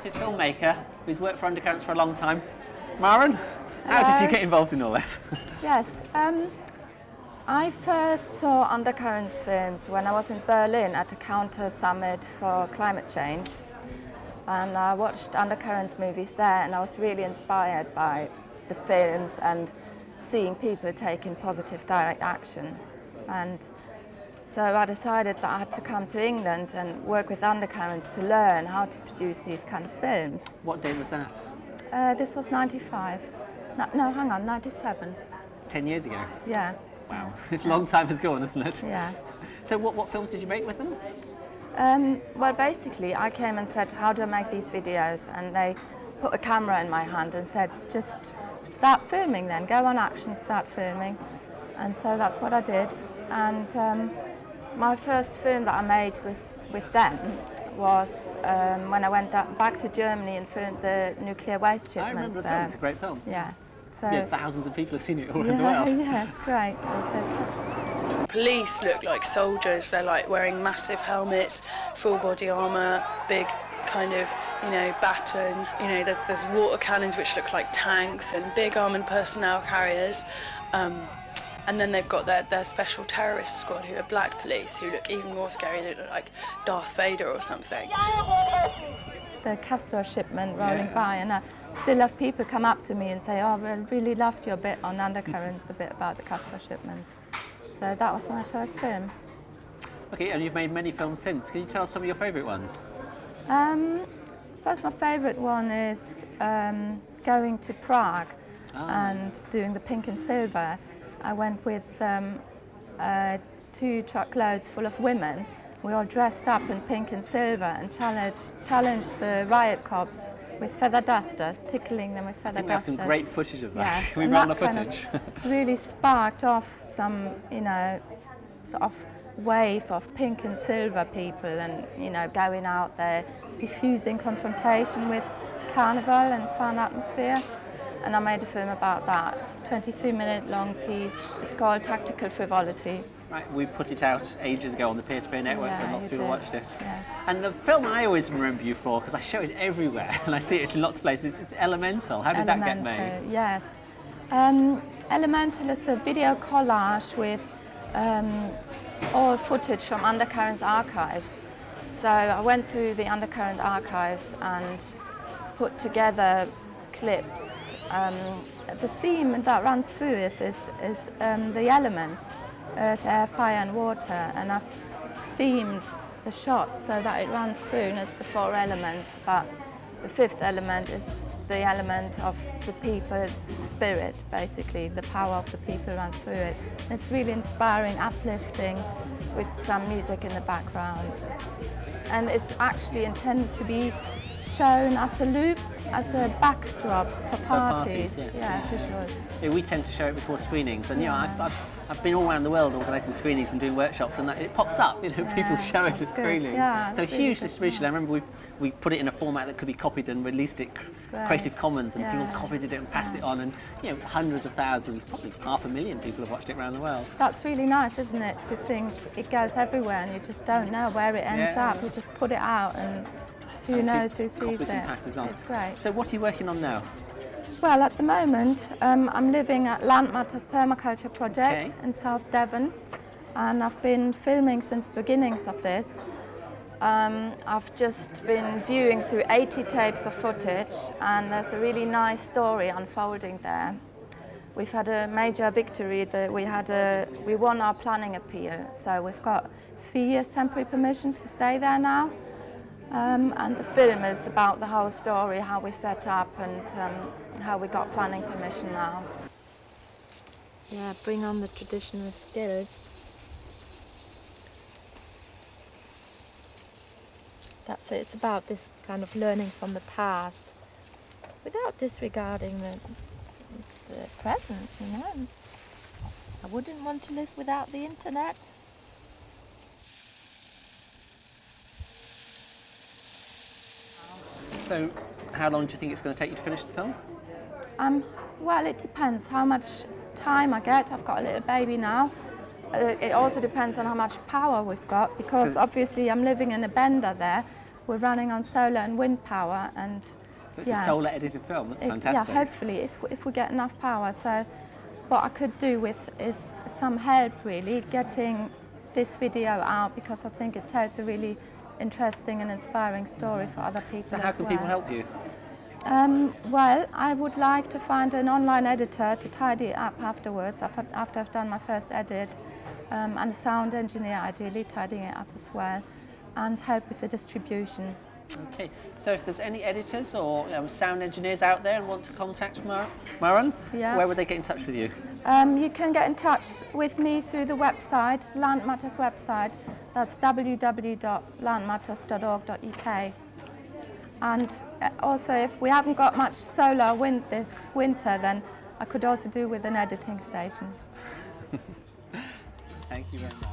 talented filmmaker who's worked for Undercurrents for a long time. Maren, how did you get involved in all this? Yes, I first saw Undercurrents films when I was in Berlin at a counter summit for climate change. And I watched Undercurrents movies there, and I was really inspired by the films and seeing people taking positive direct action. And so I decided that I had to come to England and work with Undercurrents to learn how to produce these kind of films. What date was that? This was 95. No, hang on, 97. 10 years ago? Yeah. Wow, it's a long time has gone, isn't it? Yes. So what films did you make with them? Well, basically, I came and said, how do I make these videos? And they put a camera in my hand and said, just start filming then, go on action, start filming. And so that's what I did. And my first film that I made with them was when I went back to Germany and filmed the nuclear waste shipments. I remember the there. film, it's a great film. Yeah. So, yeah, thousands of people have seen it all around the world. Yeah, it's great. Police look like soldiers. They're like wearing massive helmets, full body armour, big kind of, baton. There's water cannons which look like tanks and big armoured personnel carriers. And then they've got their special terrorist squad who are black police who look even more scary. They look like Darth Vader or something. The castor shipment rolling by, and I still have people come up to me and say, oh, I really loved your bit on Undercurrents, the bit about the castor shipments. So that was my first film. Okay, and you've made many films since. Can you tell us some of your favourite ones? I suppose my favourite one is going to Prague and doing the Pink and Silver. I went with 2 truckloads full of women. We all dressed up in pink and silver and challenged the riot cops with feather dusters, tickling them with feather dusters. We have some great footage of that. Yes, We ran the footage. Really sparked off some, sort of wave of pink and silver people, and going out there, diffusing confrontation with carnival and fun atmosphere. And I made a film about that, 23-minute long piece. It's called Tactical Frivolity. Right, we put it out ages ago on the peer-to-peer networks, and lots of people watched it. Yes. And the film I always remember you for, because I show it everywhere and I see it in lots of places, it's Elemental. How did that get made? Yes. Elemental is a video collage with all footage from Undercurrents archives. So I went through the Undercurrent archives and put together clips. The theme that runs through is the elements. Earth, air, fire and water, and I've themed the shots so that it runs through, and it's the 4 elements, but the 5th element is the element of the people spirit, basically. The power of the people runs through it. It's really inspiring, uplifting, with some music in the background. And it's actually intended to be shown as a loop, as a backdrop for parties. Yes. Yeah, visuals. Yeah, we tend to show it before screenings, and I've been all around the world organising screenings and doing workshops, and it pops up. People show it at screenings. Yeah, so huge distribution. I remember we put it in a format that could be copied and released it Creative Commons, and people copied it and passed it on, and hundreds of thousands, probably 500,000 people have watched it around the world. That's really nice, isn't it? To think it goes everywhere, and you just don't know where it ends up. You just put it out, and who knows who sees it. And passes on. It's great. So what are you working on now? Well, at the moment, I'm living at Land Matters Permaculture Project in South Devon, and I've been filming since the beginnings of this. I've just been viewing through 80 tapes of footage, and there's a really nice story unfolding there. We've had a major victory. We won our planning appeal, so we've got 3 years temporary permission to stay there now. And the film is about the whole story, how we set up and how we got planning permission now. Yeah, bring on the traditional skills. That's it. It's about this kind of learning from the past without disregarding the present, I wouldn't want to live without the internet. So, how long do you think it's going to take you to finish the film? Well, it depends how much time I get. I've got a little baby now. It also depends on how much power we've got, because obviously I'm living in a bender there, we're running on solar and wind power, and so it's a solar edited film. That's fantastic. Yeah, hopefully, if we get enough power. So what I could do with is some help, really, getting this video out, because I think it tells a really interesting and inspiring story for other people. So how can people help you? Well, I would like to find an online editor to tidy it up afterwards, after I've done my first edit, and a sound engineer, ideally, tidying it up as well, and help with the distribution. Okay, so if there's any editors or sound engineers out there and want to contact Maren, where would they get in touch with you? You can get in touch with me through the website, Land Matters website. That's www.landmatters.org.uk. And also, if we haven't got much solar wind this winter, then I could also do with an editing station. Thank you very much.